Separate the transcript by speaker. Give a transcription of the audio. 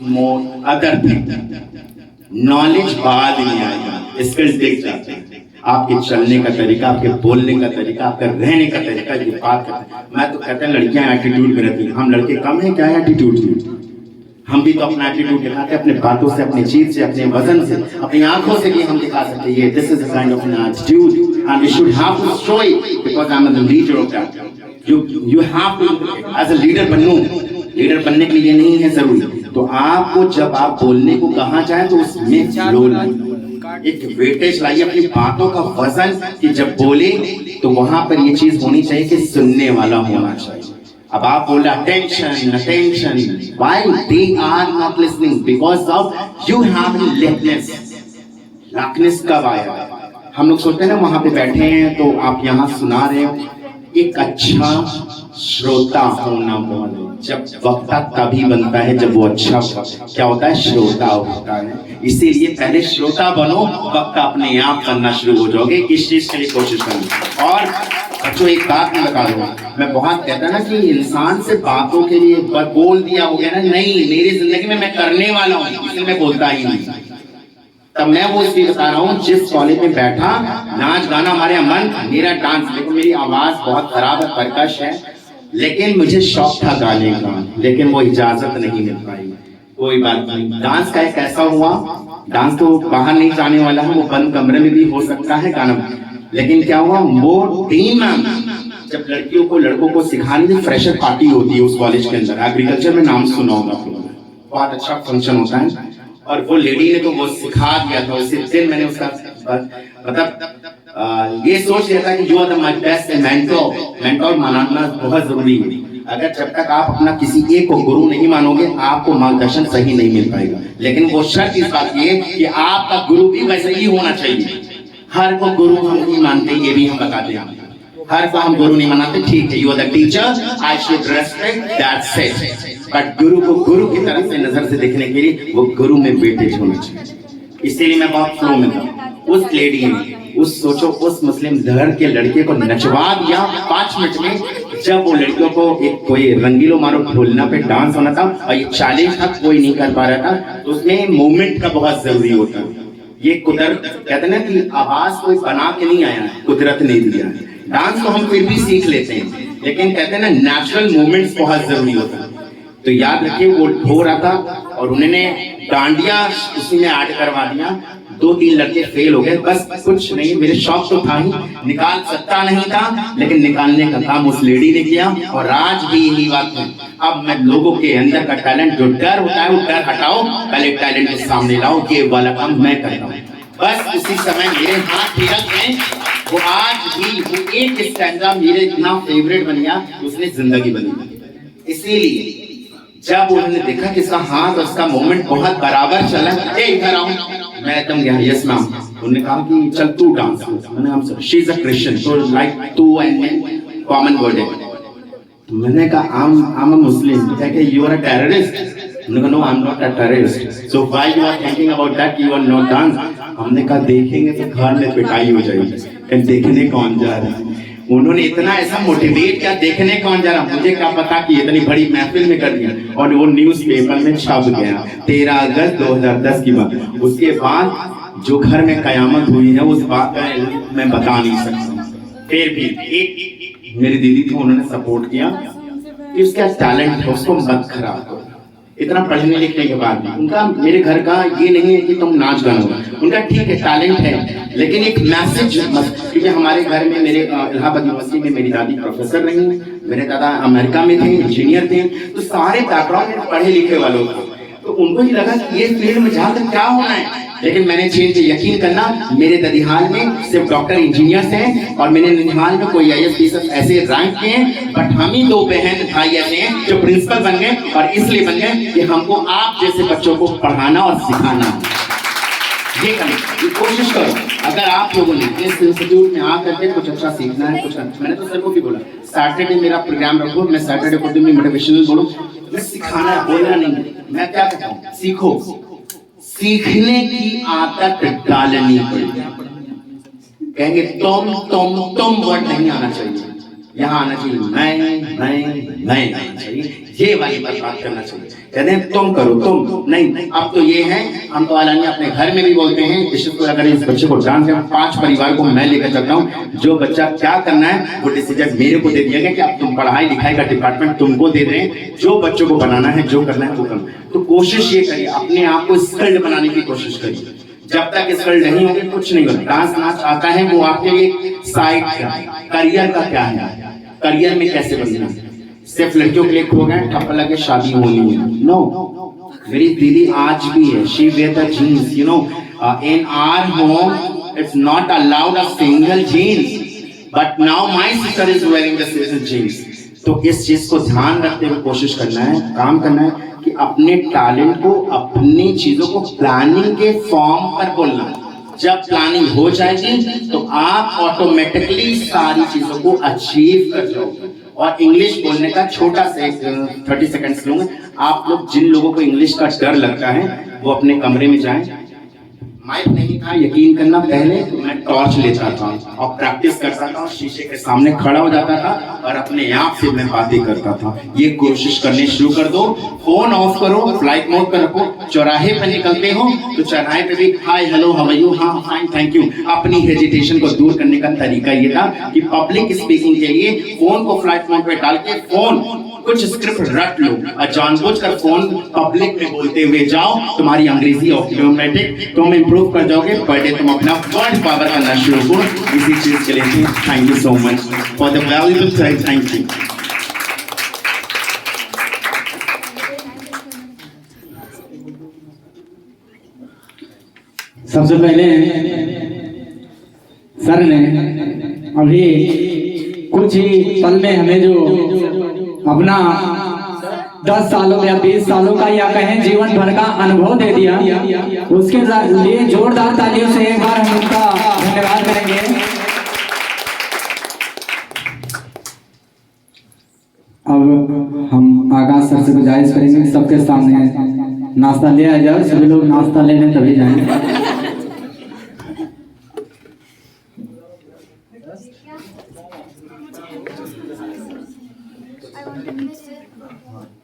Speaker 1: More other thing. Knowledge बाद में आएगा, स्किल्स देख जाते हैं। आपके चलने का तरीका, आपके बोलने का तरीका, आपका रहने का तरीका, ये बात करते हैं। मैं तो कहता हूँ लड़कियां एटीट्यूड में रहती हैं, हम लड़के कम हैं क्या एटीट्यूड में? हम भी तो अपना एटीट्यूड दिखाते हैं, अपने बातों से, अपनी चीज से, अपने वजन से, अपनी आंखों से भी हम दिखा सकते हैं। ये this is the kind of an attitude and we should have to show it because I am the leader of that. You have to as a leader बनूं। लीडर बनने के लिए नहीं है जरूरी, तो आपको जब आप बोलने को कहा जाए तो उसमें फ्लो लाइए, एक वेटेज लाइए अपनी बातों का वजन, कि जब बोले तो वहां पर ये चीज होनी चाहिए कि सुनने वाला होना चाहिए। अब आप बोल रहे attention attention, why they are not listening? Because of you have lackness. Lackness कब आया? हम लोग सोचते हैं ना वहां पे बैठे हैं तो आप यहाँ सुना रहे हो। एक अच्छा श्रोता होना बहुत, जब वक्ता तभी बनता है जब वो अच्छा क्या होता है, श्रोता होता है। इसीलिए पहले श्रोता बनो, वक्ता अपने आप बनना शुरू हो जाओगे। इस चीज के लिए कोशिश करो। और बच्चों एक बात मैं बता दूं, मैं बहुत कहता ना कि इंसान से बातों के लिए बोल दिया हो गया ना, नहीं, मेरी जिंदगी में मैं करने वाला हूँ, इसलिए मैं बोलता ही नहीं। तब मैं वो इसलिए बता रहा हूँ, जिस कॉलेज में बैठा, नाच गाना हमारे मन, मेरा डांस, देखो मेरी आवाज बहुत खराब है, कर्कश है, लेकिन मुझे शौक था गाने का, लेकिन वो इजाजत नहीं मिल पाई। कोई बात नहीं, डांस का एक ऐसा हुआ, डांस तो बाहर नहीं जाने वाला है, वो बंद कमरे में भी हो सकता है गाना। लेकिन क्या हुआ, वो टीम जब लड़कियों को लड़कों को सिखाने की फ्रेशर पार्टी होती है उस कॉलेज के अंदर, एग्रीकल्चर में नाम सुना होगा, बहुत अच्छा फंक्शन होता है। और वो लेडी ने तो वो सिखा दिया था। उसी दिन मैंने उसका मतलब ये सोच लिया था कि you are the my best mentor. Mentor मानना बहुत जरूरी है। अगर जब तक आप अपना किसी एक को गुरु नहीं मानोगे, आपको मार्गदर्शन सही नहीं मिल पाएगा। लेकिन वो शर्त इस बात की है कि आपका गुरु भी वैसे ही होना चाहिए। हर को गुरु हम नहीं मानते, ये भी हम बताते हैं। हर को हम गुरु नहीं मानते, ठीक है, you are the teacher, I should respect, that's it. But गुरु को गुरु की तरफ से नजर से देखने के लिए वो गुरु में वेटेज होना चाहिए। इसीलिए मैं बहुत फ्लो में था। उस लेडी ने उस मुस्लिम धड़ के लड़के को नचवा दिया 5 मिनट में। जब वो लड़कियों को एक कोई रंगीलो मारो ढोलना पे डांस होना था और ये चैलेंज था, कोई नहीं कर पा रहा था, तो उसमें मूवमेंट का बहुत जरूरी होता है। ये कुदरत कहते ना कि आवाज कोई बना के नहीं आया, कुदरत ने दिया। डांस तो हम फिर भी सीख लेते हैं, लेकिन कहते हैं ना नेचुरल मूवमेंट्स बहुत जरूरी होता है। तो याद रखिए, वो हो रहा था और उन्होंने डांडिया उसी में ऐड करवा दिया। 2-3 लड़के फेल हो गए, बस कुछ नहीं, मेरे शौक तो था ही, निकाल सकता नहीं था, लेकिन निकालने का काम उस लेडी ने किया। और आज भी यही बात है, अब मैं लोगों के अंदर का टैलेंट, जो डर होता है वो डर हटाओ, पहले टैलेंट के सामने लाओ, ये वाला काम मैं करता हूँ। बस उसी समय मेरे हाथ थिरक गए। वो आज भी वो एक स्टैंडा मेरे इतना फेवरेट बन गया, उसने जिंदगी बनी। इसीलिए जब उन्होंने देखा कि इसका हाथ और इसका मूवमेंट बहुत बराबर चला, इधर आओ, मैं एकदम गया, यस मैम। उन्होंने कहा कि चल तू डांस कर। मैंने हम शी इज अ क्रिश्चियन, तो लाइक तू एंड मैं कॉमन वर्ड है। मैंने कहा आई एम अ मुस्लिम। क्या कि यू आर अ टेररिस्ट? उन्होंने कहा no, I am not a terrorist, so why you are thinking about that, you are not dance. हमने कहा देखेंगे तो घर में पिटाई हो जाएगी, देखने कौन जा रहा है। उन्होंने इतना ऐसा मोटिवेट किया, देखने कौन जा रहा, मुझे क्या पता कि इतनी बड़ी महफिल में कर दिया। और वो न्यूज पेपर में छप गया, 13 अगस्त 2010 की बात। उसके बाद जो घर में कयामत हुई है उस बात का मैं बता नहीं सकता। फिर भी एक मेरी दीदी थी, उन्होंने सपोर्ट किया कि उसका टैलेंट है, उसको मत खराब करो। इतना पढ़ने लिखने के बाद उनका, मेरे घर का ये नहीं है कि तुम नाच गाना, उनका ठीक है टैलेंट है, लेकिन एक मैसेज, क्योंकि हमारे घर में मेरे इलाहाबाद यूनिवर्सिटी में मेरी दादी प्रोफेसर रही, मेरे दादा अमेरिका में थे, इंजीनियर थे, तो सारे बैकग्राउंड में पढ़े लिखे वालों का। तो उनको ही लगा कि ये फील्ड में जाकर क्या होना है, लेकिन मैंने चेंज, यकीन करना, मेरे ददिहाल में सिर्फ डॉक्टर इंजीनियर्स हैं और मेरे ननिहाल में कोई IAS ऐसे रैंक के हैं, बट हम ही 2 बहन भाई ऐसे हैं जो प्रिंसिपल बन गए, और इसलिए बन गए कि हमको आप जैसे बच्चों को पढ़ाना और सिखाना। ये करें, ये कोशिश करो। अगर आप लोगों ने इस इंस्टीट्यूट में आकर के कुछ अच्छा सीखना है, कुछ मैंने तो सर को भी बोला, सैटरडे मेरा प्रोग्राम रखो, मैं सैटरडे को दिन में मोटिवेशनल बोलूं, मैं सिखाना है, बोलना नहीं। मैं क्या कहता हूँ, सीखो, सीखने की आदत डालनी पड़ेगी। कहेंगे तुम वर्ड नहीं आना चाहिए, यहाँ आना चाहिए मैं आना चाहिए, ये वाली बात करना चाहिए। कहते हैं तुम करो, तुम नहीं। अब तो ये है, हम तो आलानी अपने घर में भी बोलते हैं, अगर इस बच्चे को डांस कर 5 परिवार को मैं लेकर चलता हूँ, जो बच्चा क्या करना है वो डिसीजन मेरे को दे दिया गया कि अब तुम पढ़ाई लिखाई का डिपार्टमेंट तुमको दे रहे हैं, जो बच्चों को बनाना है, जो करना है वो करना। तो कोशिश ये करिए, अपने आप को स्किल्ड बनाने की कोशिश करिए। जब तक स्किल्ड नहीं होगी कुछ नहीं होगा। डांस नाच आता है वो आपके लिए साइड का, करियर का क्या है, करियर में कैसे बनना है। सिर्फ लड़कियों के लिए खो गए, ठप्पा लगे शादी होनी है, नो। मेरी दीदी आज भी है, she wear the jeans, you know, in our home it's not allowed a single jeans, but now my sister is wearing the single jeans. तो इस चीज को ध्यान रखते हुए कोशिश करना है, काम करना है कि अपने टैलेंट को, अपनी चीजों को प्लानिंग के फॉर्म पर बोलना। जब प्लानिंग हो जाएगी तो आप ऑटोमेटिकली सारी चीजों को अचीव कर जाओगे। और इंग्लिश बोलने का छोटा सा 30 सेकंड्स लूंगा। आप लोग, जिन लोगों को इंग्लिश का डर लगता है वो अपने कमरे में जाएं। माइक नहीं था, यकीन करना, पहले तो मैं टॉर्च लेता था और प्रैक्टिस करता था, शीशे के सामने खड़ा हो जाता था और अपने आप से मैं बातें करता था। ये कोशिश करनी शुरू कर दो। फोन ऑफ करो, फ्लाइट मोड पर रखो। चौराहे पर निकलते हो तो चौराहे पे भी hi hello how are you, हाँ फाइन थैंक यू। अपनी हेजिटेशन को दूर करने का तरीका ये था कि पब्लिक स्पीकिंग के लिए फोन को फ्लाइट मोड पे डाल के फोन कुछ स्क्रिप्ट रट लो और जानबूझकर फोन पब्लिक में बोलते हुए जाओ। तुम्हारी अंग्रेजी ऑटोमेटिक तुम इंप्रूव कर जाओगे। पर डे तुम अपना वर्ड पावर करना शुरू करो इसी चीज के लिए। Thank you so much for the valuable time. Thank you.
Speaker 2: सबसे पहले सर ने अभी कुछ ही पल में हमें जो अपना 10 सालों या 20 सालों का या कहें जीवन भर का अनुभव दे दिया, उसके लिए जोरदार तालियों से एक बार हम उनका धन्यवाद करेंगे। अब हम आकाश सर से गुजारिश करेंगे सबके सामने नाश्ता ले आ जाओ, सभी लोग नाश्ता ले लें तभी जाएंगे।
Speaker 3: I want to miss it.